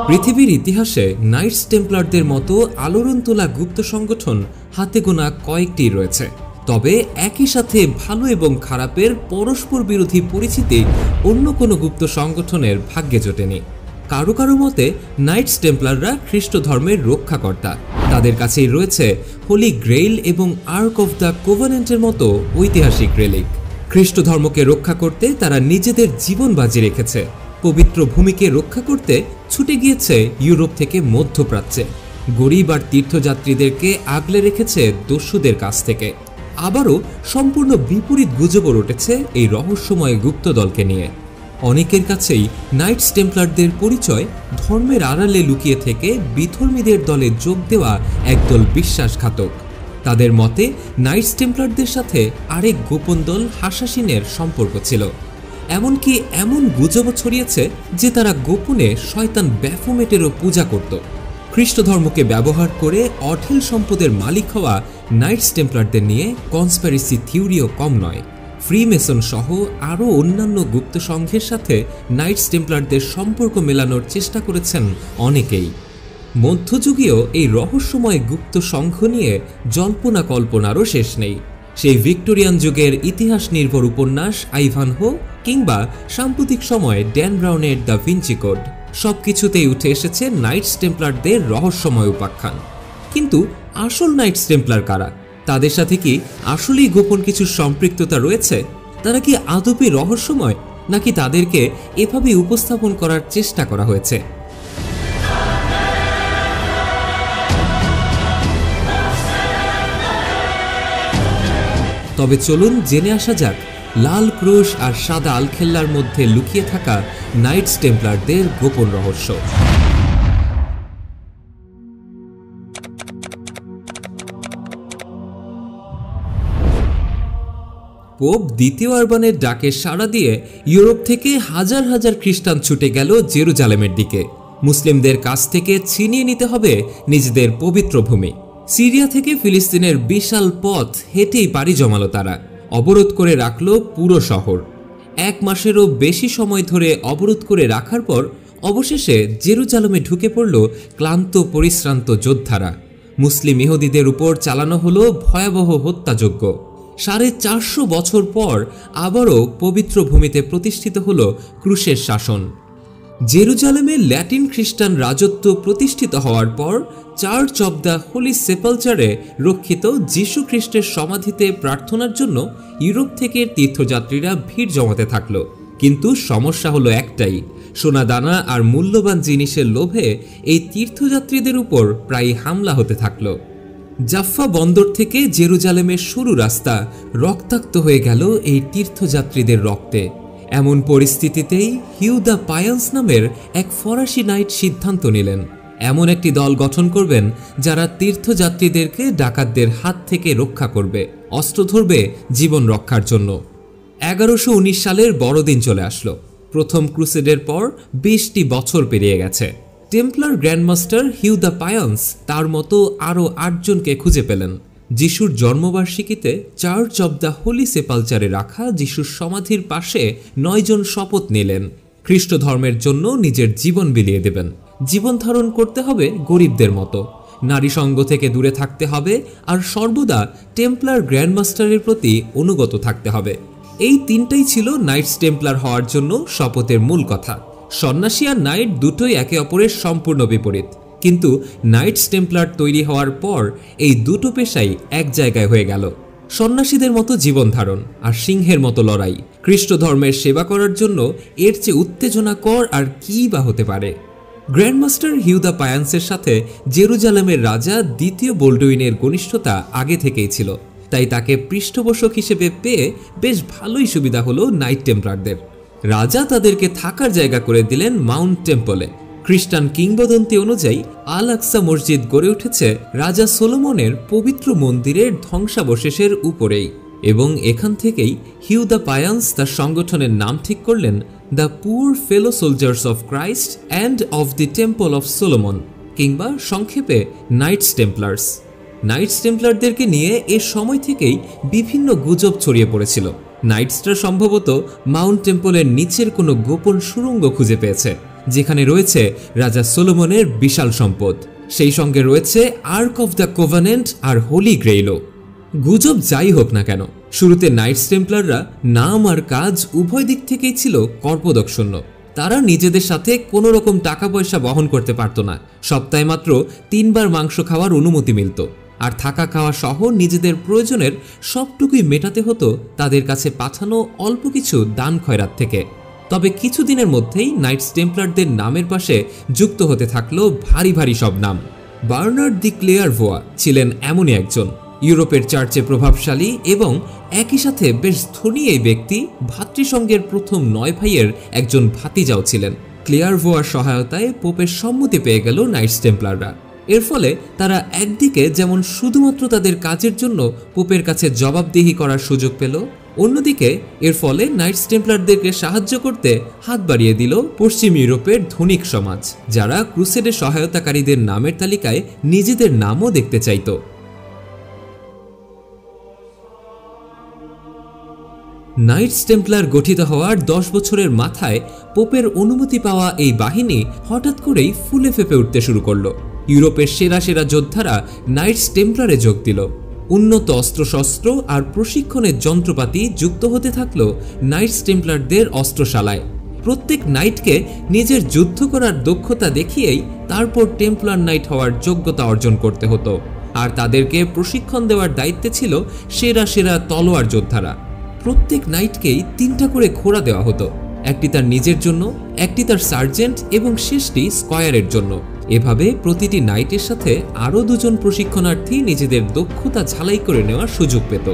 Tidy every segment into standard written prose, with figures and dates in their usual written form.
পৃথিবীর ইতিহাসে নাইটস টেম্পলারদের মতো আলোড়ন তোলা গুপ্ত সংগঠন হাতে গোনা কয়েকটি রয়েছে। তবে একই সাথে ভালো এবং খারাপের পরস্পর বিরোধী পরিচিতি অন্য কোনো গুপ্ত সংগঠনের ভাগ্যে জোটেনি। কারো কারো মতে নাইটস টেম্পলাররা খ্রিস্ট ধর্মের রক্ষাকর্তা। তাদের কাছেই রয়েছে হোলি গ্রেইল এবং আর্ক অফ দ্য কোভেনেন্টের মতো ঐতিহাসিক রেলিক। খ্রিস্ট ধর্মকে রক্ষা করতে তারা নিজেদের জীবন বাজি রেখেছে। পবিত্র ভূমিকে রক্ষা করতে ছুটে গিয়েছে ইউরোপ থেকে মধ্যপ্রাচ্যে। গরিব আর তীর্থযাত্রীদেরকে আগলে রেখেছে দস্যুদের কাছ থেকে। আবারও সম্পূর্ণ বিপরীত গুজব উঠেছে এই রহস্যময় গুপ্ত দলকে নিয়ে। অনেকের কাছেই নাইটস টেম্পলারদের পরিচয় ধর্মের আড়ালে লুকিয়ে থেকে বিধর্মীদের দলে যোগ দেওয়া একদল বিশ্বাসঘাতক। তাদের মতে নাইটস টেম্পলারদের সাথে আরেক গোপন দল হাসাসিনের সম্পর্ক ছিল। এমনকি এমন গুজবও ছড়িয়েছে যে তারা গোপনে শয়তান ব্যাফোমেটেরও পূজা করত। খ্রিস্ট ধর্মকে ব্যবহার করে অঢেল সম্পদের মালিক হওয়া নাইটস টেম্পলারদের নিয়ে কনস্পিরেসি থিওরিও কম নয়। ফ্রিমেসন সহ আরও অন্যান্য গুপ্ত সংঘের সাথে নাইটস টেম্পলারদের সম্পর্ক মেলানোর চেষ্টা করেছেন অনেকেই। মধ্যযুগীয় এই রহস্যময় গুপ্ত সংঘ নিয়ে জল্পনা কল্পনারও শেষ নেই। সেই ভিক্টোরিয়ান যুগের ইতিহাস নির্ভর উপন্যাস আইভানহো কিংবা সাম্প্রতিক সময়ে ড্যান ব্রাউনের দ্য ভিঞ্চি কোড, সবকিছুতেই উঠে এসেছে নাইটস টেম্পলারদের রহস্যময় উপাখ্যান। কিন্তু আসল নাইটস টেম্পলার কারা? তাদের সাথে কি আসলেই গোপন কিছু সম্পৃক্ততা রয়েছে? তারা কি আদপে রহস্যময়, নাকি তাদেরকে এভাবে উপস্থাপন করার চেষ্টা করা হয়েছে? তবে চলুন জেনে আসা যাক লাল ক্রুশ আর সাদা আলখেল্লার মধ্যে লুকিয়ে থাকা নাইটস টেম্পলারদের গোপন রহস্য। পোপ দ্বিতীয় আরবানের ডাকে সাড়া দিয়ে ইউরোপ থেকে হাজার হাজার খ্রিস্টান ছুটে গেল জেরুজালেমের দিকে। মুসলিমদের কাছ থেকে ছিনিয়ে নিতে হবে নিজেদের পবিত্র ভূমি। সিরিয়া থেকে ফিলিস্তিনের বিশাল পথ হেঁটেই পাড়ি জমালো তারা। অবরোধ করে রাখল পুরো শহর। 1 মাসেরও বেশি সময় ধরে অবরোধ করে রাখার পর অবশেষে জেরুজালেমে ঢুকে পড়ল ক্লান্ত পরিশ্রান্ত যোদ্ধারা। মুসলিম ইহুদিদের উপর চালানো হলো ভয়াবহ হত্যাযজ্ঞ। 450 বছর পর আবারও পবিত্র ভূমিতে প্রতিষ্ঠিত হল ক্রুশের শাসন। জেরুজালেমে ল্যাটিন খ্রিস্টান রাজত্ব প্রতিষ্ঠিত হওয়ার পর চার্চ অব দ্য হোলি সেপালচারে রক্ষিত যীশু খ্রিস্টের সমাধিতে প্রার্থনার জন্য ইউরোপ থেকে তীর্থযাত্রীরা ভিড় জমাতে থাকলো। কিন্তু সমস্যা হলো একটাই, সোনাদানা আর মূল্যবান জিনিসের লোভে এই তীর্থযাত্রীদের উপর প্রায় হামলা হতে থাকলো। জাফফা বন্দর থেকে জেরুজালেমের সরু রাস্তা রক্তাক্ত হয়ে গেল এই তীর্থযাত্রীদের রক্তে। এমন পরিস্থিতিতেই হিউ দ্য পায়ান্স নামের এক ফরাসি নাইট সিদ্ধান্ত নিলেন এমন একটি দল গঠন করবেন যারা তীর্থযাত্রীদেরকে ডাকাতদের হাত থেকে রক্ষা করবে, অস্ত্র ধরবে জীবন রক্ষার জন্য। 1119 সালের বড়দিন চলে আসলো। প্রথম ক্রুসেডের পর 20টি বছর পেরিয়ে গেছে। টেম্পলার গ্র্যান্ডমাস্টার হিউ দ্য পায়ান্স তার মতো আরও 8 জনকে খুঁজে পেলেন। যিশুর জন্মবার্ষিকীতে চার্চ অব দ্য হোলি সেপালচারে রাখা যিশুর সমাধির পাশে 9 জন শপথ নিলেন খ্রিস্ট ধর্মের জন্য নিজের জীবন বিলিয়ে দেবেন। জীবন ধারণ করতে হবে গরিবদের মতো, নারী সঙ্গ থেকে দূরে থাকতে হবে, আর সর্বদা টেম্পলার গ্র্যান্ডমাস্টারের প্রতি অনুগত থাকতে হবে। এই 3টাই ছিল নাইটস টেম্পলার হওয়ার জন্য শপথের মূল কথা। সন্ন্যাসী আর নাইট দুটোই একে অপরের সম্পূর্ণ বিপরীত, কিন্তু নাইটস টেম্পলার তৈরি হওয়ার পর এই দুটো পেশাই এক জায়গায় হয়ে গেল। সন্ন্যাসীদের মতো জীবন ধারণ আর সিংহের মতো লড়াই, খ্রিস্ট ধর্মের সেবা করার জন্য এর চেয়ে উত্তেজনাকর আর কী বা হতে পারে? গ্র্যান্ডমাস্টার হিউ দ্য পায়ান্সের সাথে জেরুজালেমের রাজা দ্বিতীয় বোল্ডুইনের ঘনিষ্ঠতা আগে থেকেই ছিল, তাই তাকে পৃষ্ঠপোষক হিসেবে পেয়ে বেশ ভালোই সুবিধা হলো নাইট টেম্পলারদের। রাজা তাদেরকে থাকার জায়গা করে দিলেন মাউন্ট টেম্পলে। খ্রিস্টান কিংবদন্তি অনুযায়ী আল আকসা মসজিদ গড়ে উঠেছে রাজা সোলোমনের পবিত্র মন্দিরের ধ্বংসাবশেষের উপরেই, এবং এখান থেকেই হিউ দ্য পায়ান্স তার সংগঠনের নাম ঠিক করলেন the poor fellow soldiers of Christ and of the temple of Solomon, কিংবা সংক্ষেপে নাইটস টেম্পলার্স। নাইটস টেম্পলারদেরকে নিয়ে এ সময় থেকেই বিভিন্ন গুজব ছড়িয়ে পড়েছিল। নাইটসরা সম্ভবত মাউন্ট টেম্পলের নিচের কোনো গোপন সুড়ঙ্গ খুঁজে পেয়েছে, যেখানে রয়েছে রাজা সোলোমনের বিশাল সম্পদ। সেই সঙ্গে রয়েছে আর্ক অফ দ্য কোভেনেন্ট আর হোলি গ্রেইলও। গুজব যাই হোক না কেন, শুরুতে নাইটস টেম্পলাররা নাম আর কাজ উভয় দিক থেকেই ছিল কর্পদক্ষশূন্য। তারা নিজেদের সাথে কোনো রকম টাকা পয়সা বহন করতে পারত না। সপ্তাহে মাত্র 3 বার মাংস খাওয়ার অনুমতি মিলত, আর থাকা খাওয়া সহ নিজেদের প্রয়োজনের সবটুকুই মেটাতে হতো তাদের কাছে পাঠানো অল্প কিছু দান খয়রাত থেকে। তবে কিছুদিনের মধ্যেই নাইটস টেম্পলারদের নামের পাশে যুক্ত হতে থাকলো ভারী ভারী সব নাম। বার্নার্ড দি ক্লেয়ারভোয়া ছিলেন এমনই একজন ইউরোপের চার্চে প্রভাবশালী এবং একই সাথে বেশ ধনী এই ব্যক্তি ভাতৃসংঘের প্রথম 9 ভাইয়ের একজন ভাতিজাও ছিলেন। ক্লেয়ারভোয়ার সহায়তায় পোপের সম্মতি পেয়ে গেল নাইটস টেম্পলাররা। এর ফলে তারা একদিকে যেমন শুধুমাত্র তাদের কাজের জন্য পোপের কাছে জবাবদিহি করার সুযোগ পেল, অন্যদিকে এর ফলে নাইটস টেম্পলারদেরকে সাহায্য করতে হাত বাড়িয়ে দিল পশ্চিম ইউরোপের ধনিক সমাজ, যারা ক্রুসেডের সহায়তাকারীদের নামের তালিকায় নিজেদের নামও দেখতে চাইত। নাইটস টেম্পলার গঠিত হওয়ার 10 বছরের মাথায় পোপের অনুমতি পাওয়া এই বাহিনী হঠাৎ করেই ফুলে ফেপে উঠতে শুরু করলো। ইউরোপের সেরা সেরা যোদ্ধারা নাইটস টেম্পলারে যোগ দিল। উন্নত অস্ত্রশস্ত্র আর প্রশিক্ষণের যন্ত্রপাতি যুক্ত হতে থাকলো নাইটস টেম্পলারদের অস্ত্রশালায়। প্রত্যেক নাইটকে নিজের যুদ্ধ করার দক্ষতা দেখিয়েই তারপর টেম্পলার নাইট হওয়ার যোগ্যতা অর্জন করতে হতো, আর তাদেরকে প্রশিক্ষণ দেওয়ার দায়িত্বে ছিল সেরা সেরা তলোয়ার যোদ্ধারা। প্রত্যেক নাইটকেই 3টা করে ঘোড়া দেওয়া হতো, একটি তার নিজের জন্য, একটি তার সার্জেন্ট এবং শেষটি স্কয়ারের জন্য। এভাবে প্রতিটি নাইটের সাথে আরও 2 জন প্রশিক্ষণার্থী নিজেদের দক্ষতা ঝালাই করে নেওয়ার সুযোগ পেত।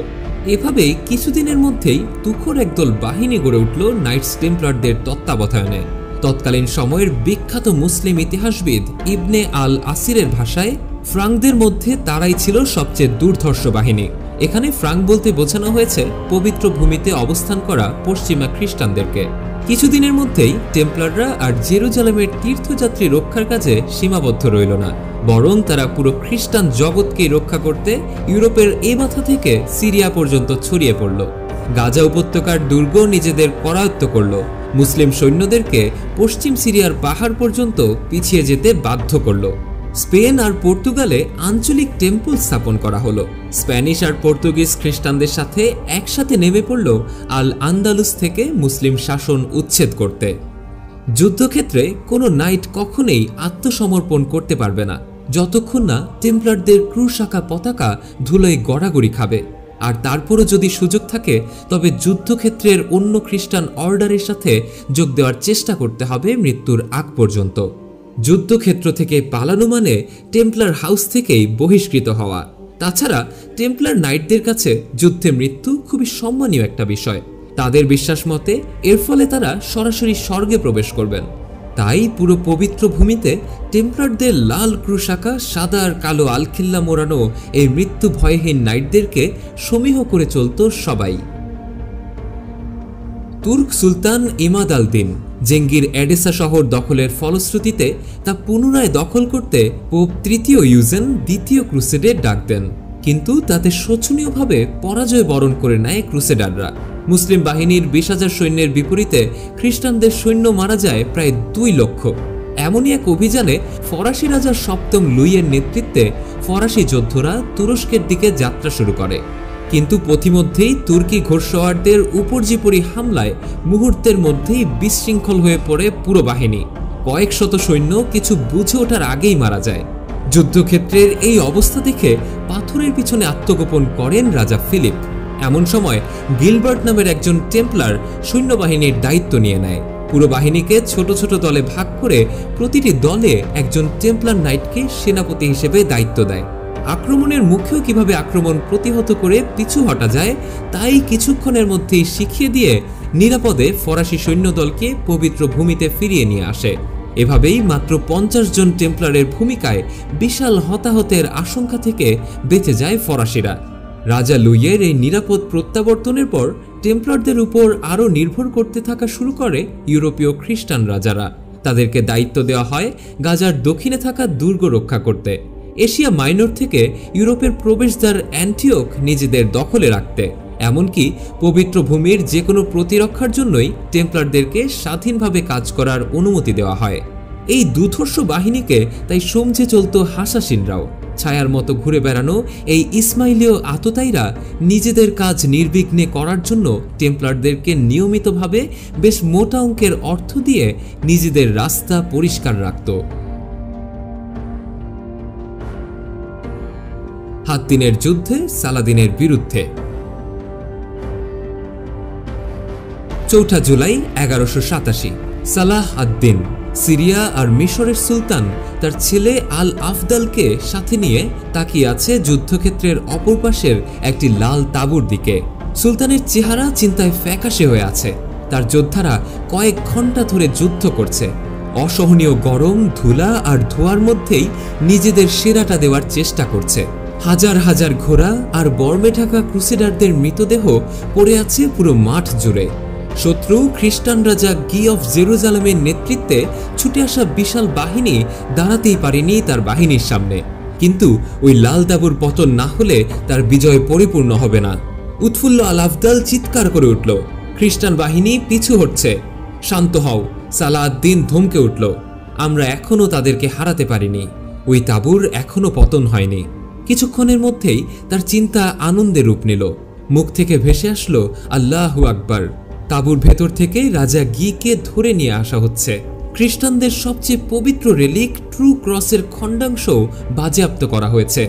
এভাবেই কিছুদিনের মধ্যেই তুখোর একদল বাহিনী গড়ে উঠল নাইটস টেম্পলারদের তত্ত্বাবধানে। তৎকালীন সময়ের বিখ্যাত মুসলিম ইতিহাসবিদ ইবনে আল আসিরের ভাষায় ফ্রাঙ্কদের মধ্যে তারাই ছিল সবচেয়ে দুর্ধর্ষ বাহিনী। এখানে ফ্রাঙ্ক বলতে বোঝানো হয়েছে পবিত্র ভূমিতে অবস্থান করা পশ্চিমা খ্রিস্টানদেরকে। কিছুদিনের মধ্যেই টেম্পলাররা আর জেরুজালেমের তীর্থযাত্রী রক্ষার কাজে সীমাবদ্ধ রইল না, বরং তারা পুরো খ্রিস্টান জগৎকেই রক্ষা করতে ইউরোপের এই মাথা থেকে সিরিয়া পর্যন্ত ছড়িয়ে পড়ল। গাজা উপত্যকার দুর্গ নিজেদের করায়ত্ত করল, মুসলিম সৈন্যদেরকে পশ্চিম সিরিয়ার পাহাড় পর্যন্ত পিছিয়ে যেতে বাধ্য করল। স্পেন আর পর্তুগালে আঞ্চলিক টেম্পল স্থাপন করা হলো। স্প্যানিশ আর পর্তুগিজ খ্রিস্টানদের সাথে একসাথে নেমে পড়ল আল আন্দালুস থেকে মুসলিম শাসন উচ্ছেদ করতে। যুদ্ধক্ষেত্রে কোনো নাইট কখনোই আত্মসমর্পণ করতে পারবে না যতক্ষণ না টেম্পলারদের ক্রুশ আঁকা পতাকা ধুলোয় গড়াগড়ি খাবে। আর তারপরও যদি সুযোগ থাকে তবে যুদ্ধক্ষেত্রের অন্য খ্রিস্টান অর্ডারের সাথে যোগ দেওয়ার চেষ্টা করতে হবে মৃত্যুর আগ পর্যন্ত। যুদ্ধক্ষেত্র থেকে পালানো মানে টেম্পলার হাউস থেকেই বহিষ্কৃত হওয়া। তাছাড়া টেম্পলার নাইটদের কাছে যুদ্ধে মৃত্যু খুবই সম্মানীয় একটা বিষয়। তাদের বিশ্বাস মতে এর ফলে তারা সরাসরি স্বর্গে প্রবেশ করবেন। তাই পুরো পবিত্র ভূমিতে টেম্পলারদের লাল ক্রুশ আঁকা সাদা আর কালো আলখিল্লা মোড়ানো এই মৃত্যু ভয়হীন নাইটদেরকে সমীহ করে চলত সবাই। তুর্ক সুলতান ইমাদ আল দিন জেঙ্গির এডেসা শহর দখলের ফলশ্রুতিতে তা পুনরায় দখল করতে পোপ 3য় ইউজেন 2য় ক্রুসেডের ডাক দেন, কিন্তু তাতে শোচনীয়ভাবে পরাজয় বরণ করে নেয় ক্রুসেডাররা। মুসলিম বাহিনীর 20,000 সৈন্যের বিপরীতে খ্রিস্টানদের সৈন্য মারা যায় প্রায় 2 লক্ষ। এমনই এক অভিযানে ফরাসি রাজা 7ম লুইয়ের নেতৃত্বে ফরাসি যোদ্ধারা তুরস্কের দিকে যাত্রা শুরু করে, কিন্তু পথিমধ্যেই তুর্কি ঘোড়সওয়ারদের উপর্যুপরি হামলায় মুহূর্তের মধ্যেই বিশৃঙ্খল হয়ে পড়ে পুরো বাহিনী। কয়েক শত সৈন্য কিছু বুঝে ওঠার আগেই মারা যায়। যুদ্ধক্ষেত্রের এই অবস্থা দেখে পাথরের পিছনে আত্মগোপন করেন রাজা ফিলিপ। এমন সময় গিলবার্ট নামের একজন টেম্পলার সৈন্যবাহিনীর দায়িত্ব নিয়ে নেয়। পুরো বাহিনীকে ছোট ছোট দলে ভাগ করে প্রতিটি দলে একজন টেম্পলার নাইটকে সেনাপতি হিসেবে দায়িত্ব দেয়। আক্রমণের মুখেও কিভাবে আক্রমণ প্রতিহত করে পিছু হটা যায় তাই কিছুক্ষণের মধ্যেই শিখিয়ে দিয়ে নিরাপদে ফরাসি সৈন্যদলকে পবিত্র ভূমিতে ফিরিয়ে নিয়ে আসে। এভাবেই মাত্র 50 জন টেম্পলারের ভূমিকায় বিশাল হতাহতের আশঙ্কা থেকে বেঁচে যায় ফরাসিরা। রাজা লুইয়ের এই নিরাপদ প্রত্যাবর্তনের পর টেম্পলারদের উপর আরও নির্ভর করতে থাকা শুরু করে ইউরোপীয় খ্রিস্টান রাজারা। তাদেরকে দায়িত্ব দেওয়া হয় গাজার দক্ষিণে থাকা দুর্গ রক্ষা করতে, এশিয়া মাইনর থেকে ইউরোপের প্রবেশদ্বার অ্যান্টিওক নিজেদের দখলে রাখতে এমনকি পবিত্র ভূমির যে কোনো প্রতিরক্ষার জন্যই টেম্পলারদেরকে স্বাধীনভাবে কাজ করার অনুমতি দেওয়া হয়। এই দুধর্ষ বাহিনীকে তাই সমঝে চলত হাসাসিনরাও। ছায়ার মতো ঘুরে বেড়ানো এই ইসমাইলীয় আততায়ীরা নিজেদের কাজ নির্বিঘ্নে করার জন্য টেম্পলারদেরকে নিয়মিতভাবে বেশ মোটা অঙ্কের অর্থ দিয়ে নিজেদের রাস্তা পরিষ্কার রাখত। হাত্তিনের যুদ্ধে সালাদিনের বিরুদ্ধে। 4 জুলাই 1187 সালাহ আদ-দিন সিরিয়া আর মিশরের সুলতান তার ছেলে আল আফদালকে সাথে নিয়ে তাকিয়ে আছে যুদ্ধক্ষেত্রের অপর পাশের একটি লাল তাঁবুর দিকে। সুলতানের চেহারা চিন্তায় ফ্যাকাশে হয়ে আছে। তার যোদ্ধারা কয়েক ঘন্টা ধরে যুদ্ধ করছে। অসহনীয় গরম, ধুলা আর ধোঁয়ার মধ্যেই নিজেদের সেরাটা দেওয়ার চেষ্টা করছে। হাজার হাজার ঘোড়া আর বর্মে ঢাকা ক্রুসেডারদের মৃতদেহ পড়ে আছে পুরো মাঠ জুড়ে। শত্রু খ্রিস্টান রাজা গি অফ জেরুজালেমের নেতৃত্বে ছুটে আসা বিশাল বাহিনী দাঁড়াতেই পারেনি তার বাহিনীর সামনে। কিন্তু ওই লাল তাঁবুর পতন না হলে তার বিজয় পরিপূর্ণ হবে না। উৎফুল্ল আল আফদাল চিৎকার করে উঠল, খ্রিস্টান বাহিনী পিছু হটছে। শান্ত হও, সালাহ আদ-দিন ধমকে উঠল। আমরা এখনো তাদেরকে হারাতে পারিনি, ওই তাঁবুর এখনো পতন হয়নি। কিছুক্ষণের মধ্যেই তার চিন্তা আনন্দে রূপ নিল। মুখ থেকে ভেসে আসলো আল্লাহু আকবার। তাঁবুর ভেতর থেকে রাজা গিকে ধরে নিয়ে আসা হচ্ছে। খ্রিস্টানদের সবচেয়ে পবিত্র রেলিক ট্রু ক্রসের খণ্ডাংশ বাজেয়াপ্ত করা হয়েছে।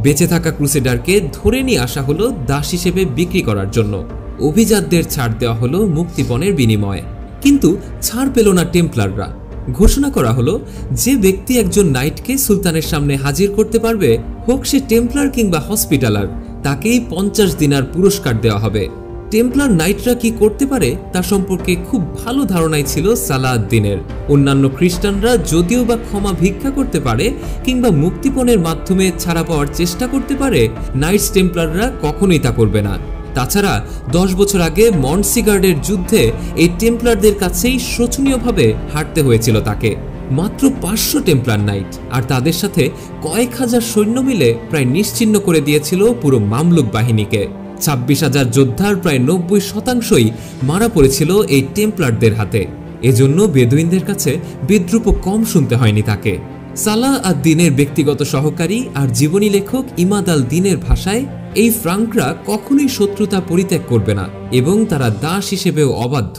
বেঁচে থাকা ক্রুসেডারকে ধরে নিয়ে আসা হলো দাস হিসেবে বিক্রি করার জন্য। অভিজাতদের ছাড় দেওয়া হলো মুক্তিপণের বিনিময়ে। কিন্তু ছাড় পেল না টেম্পলাররা। ঘোষণা করা হলো, যে ব্যক্তি একজন নাইটকে সুলতানের সামনে হাজির করতে পারবে, হোক সে টেম্পলার কিংবা হসপিটালার, তাকেই 50 দিনার পুরস্কার দেওয়া হবে। টেম্পলার নাইটরা কি করতে পারে তা সম্পর্কে খুব ভালো ধারণাই ছিল সালাহ আদ-দিনের। অন্যান্য খ্রিস্টানরা যদিও বা ক্ষমা ভিক্ষা করতে পারে কিংবা মুক্তিপণের মাধ্যমে ছাড়া পাওয়ার চেষ্টা করতে পারে, নাইটস টেম্পলাররা কখনোই তা করবে না। তাছাড়া 10 বছর আগে মন্টসিগার্ডের যুদ্ধে এই টেম্পলারদের কাছেই শোচনীয়ভাবে হারতে হয়েছিল তাকে। মাত্র 500 টেম্পলার নাইট আর তাদের সাথে কয়েক হাজার সৈন্য মিলে প্রায় নিশ্চিহ্ন করে দিয়েছিল পুরো মামলুক বাহিনীকে। 26,000 যোদ্ধার প্রায় 90% মারা পড়েছিল এই টেম্পলারদের হাতে। এজন্য বেদুইনদের কাছে বিদ্রুপও কম শুনতে হয়নি তাকে। সালাহ আদ-দিনের ব্যক্তিগত সহকারী আর জীবনী লেখক ইমাদ আল-দিনের ভাষায়, এই ফ্রাঙ্করা কখনোই শত্রুতা পরিত্যাগ করবে না এবং তারা দাস হিসেবেও অবাধ্য।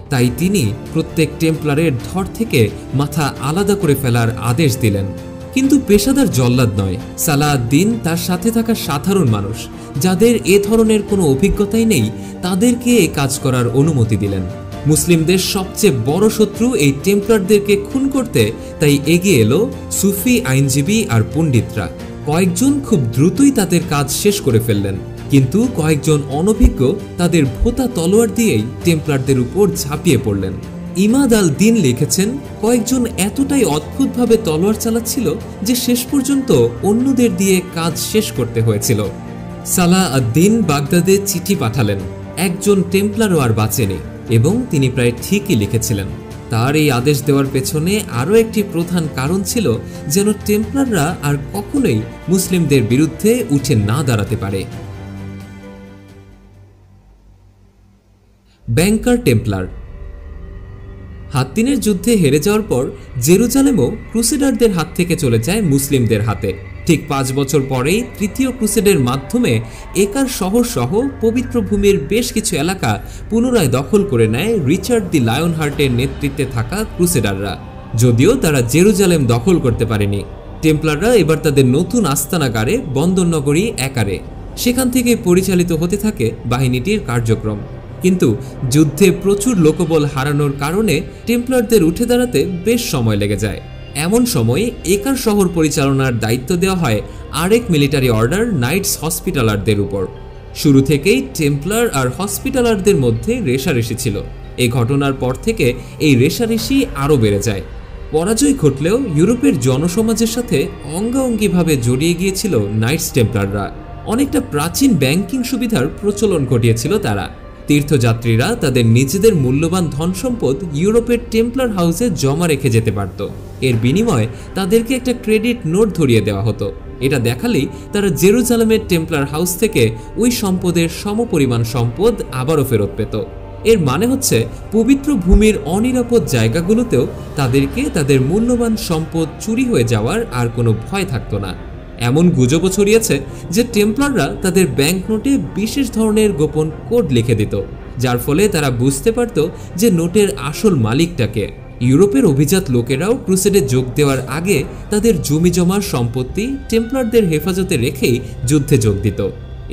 তাই তিনি প্রত্যেক টেম্পলারের ধর থেকে মাথা আলাদা করে ফেলার আদেশ দিলেন। কিন্তু পেশাদার জল্লাদ নয়, সালাহ আদ-দিন তার সাথে থাকা সাধারণ মানুষ যাদের এ ধরনের কোনো অভিজ্ঞতাই নেই, তাদেরকে এ কাজ করার অনুমতি দিলেন। মুসলিমদের সবচেয়ে বড় শত্রু এই টেম্পলারদেরকে খুন করতে তাই এগিয়ে এলো সুফি, আইনজীবী আর পণ্ডিতরা। কয়েকজন খুব দ্রুতই তাদের কাজ শেষ করে ফেললেন, কিন্তু কয়েকজন অনভিজ্ঞ তাদের ভোঁতা তলোয়ার দিয়েই টেম্পলারদের উপর ঝাঁপিয়ে পড়লেন। ইমাদ আল-দিন লিখেছেন, কয়েকজন এতটাই অদ্ভুতভাবে তলোয়ার চালাচ্ছিল যে শেষ পর্যন্ত অন্যদের দিয়ে কাজ শেষ করতে হয়েছিল। সালাহ আদ-দিন বাগদাদে চিঠি পাঠালেন, একজন টেম্পলারও আর বাঁচেনি, এবং তিনি প্রায় ঠিকই লিখেছিলেন। তার এই আদেশ দেওয়ার পেছনে আরও একটি প্রধান কারণ ছিল, যেন টেম্পলাররা আর কখনোই মুসলিমদের বিরুদ্ধে উঠে না দাঁড়াতে পারে। ব্যাংকার টেম্পলার। হাত্তিনের যুদ্ধে হেরে যাওয়ার পর জেরুজালেমও ক্রুসেডারদের হাত থেকে চলে যায় মুসলিমদের হাতে। ঠিক 5 বছর পরেই তৃতীয় ক্রুসেডের মাধ্যমে একার শহর সহ পবিত্র ভূমির বেশ কিছু এলাকা পুনরায় দখল করে নেয় রিচার্ড দি লায়ন হার্টের নেতৃত্বে থাকা ক্রুসেডাররা। যদিও তারা জেরুজালেম দখল করতে পারেনি, টেম্পলাররা এবার তাদের নতুন আস্তানাগারে বন্দরনগরী একারে, সেখান থেকে পরিচালিত হতে থাকে বাহিনীটির কার্যক্রম। কিন্তু যুদ্ধে প্রচুর লোকবল হারানোর কারণে টেম্পলারদের উঠে দাঁড়াতে বেশ সময় লেগে যায়। এমন সময় একার শহর পরিচালনার দায়িত্ব দেওয়া হয় আরেক মিলিটারি অর্ডার নাইটস হসপিটালারদের উপর। শুরু থেকেই টেম্পলার আর হসপিটালারদের মধ্যে রেষারেষি ছিল। এই ঘটনার পর থেকে এই রেষারেষি আরও বেড়ে যায়। পরাজয় ঘটলেও ইউরোপের জনসমাজের সাথে অঙ্গাঙ্গিভাবে জড়িয়ে গিয়েছিল নাইটস টেম্পলাররা। অনেকটা প্রাচীন ব্যাংকিং সুবিধার প্রচলন ঘটিয়েছিল তারা। তীর্থযাত্রীরা তাদের নিজেদের মূল্যবান ধন সম্পদ ইউরোপের টেম্পলার হাউসে জমা রেখে যেতে পারত। এর বিনিময়ে তাদেরকে একটা ক্রেডিট নোট ধরিয়ে দেওয়া হতো। এটা দেখালেই তারা জেরুজালেমের টেম্পলার হাউস থেকে ওই সম্পদের সমপরিমাণ সম্পদ আবারও ফেরত পেত। এর মানে হচ্ছে পবিত্র ভূমির অনিরাপদ জায়গাগুলোতেও তাদেরকে তাদের মূল্যবান সম্পদ চুরি হয়ে যাওয়ার আর কোনো ভয় থাকতো না। এমন গুজবও ছড়িয়েছে যে টেম্পলাররা তাদের ব্যাংকনোটে বিশেষ ধরনের গোপন কোড লিখে দিত, যার ফলে তারা বুঝতে পারত যে নোটের আসল মালিকটাকে। ইউরোপের অভিজাত লোকেরাও ক্রুসেডে যোগ দেওয়ার আগে তাদের জমি জমার সম্পত্তি টেম্পলারদের হেফাজতে রেখেই যুদ্ধে যোগ দিত।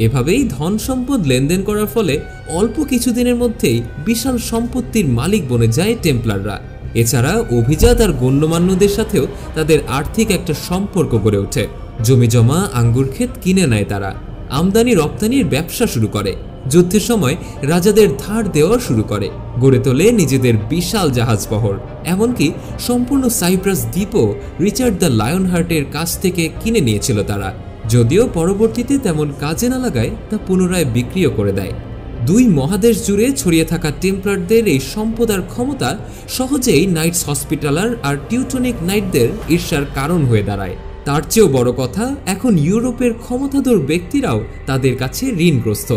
এভাবেই ধন সম্পদ লেনদেন করার ফলে অল্প কিছুদিনের মধ্যেই বিশাল সম্পত্তির মালিক বনে যায় টেম্পলাররা। এছাড়া অভিজাত আর গণ্যমান্যদের সাথেও তাদের আর্থিক একটা সম্পর্ক গড়ে ওঠে। জমি জমা, আঙ্গুর ক্ষেত কিনে নেয় তারা, আমদানি রপ্তানির ব্যবসা শুরু করে, যুদ্ধের সময় রাজাদের ধার দেওয়া শুরু করে, গড়ে তোলে নিজেদের বিশাল জাহাজবহর। এমনকি সম্পূর্ণ সাইপ্রাস দ্বীপও রিচার্ড দ্য লায়ন হার্টের কাছ থেকে কিনে নিয়েছিল তারা, যদিও পরবর্তীতে তেমন কাজে না লাগায় তা পুনরায় বিক্রিও করে দেয়। দুই মহাদেশ জুড়ে ছড়িয়ে থাকা টেম্পলারদের এই সম্পদ আর ক্ষমতা সহজেই নাইটস হসপিটালার আর টিউটনিক নাইটদের ঈর্ষার কারণ হয়ে দাঁড়ায়। তার চেয়েও বড় কথা, এখন ইউরোপের ক্ষমতাধর ব্যক্তিরাও তাদের কাছে ঋণগ্রস্ত।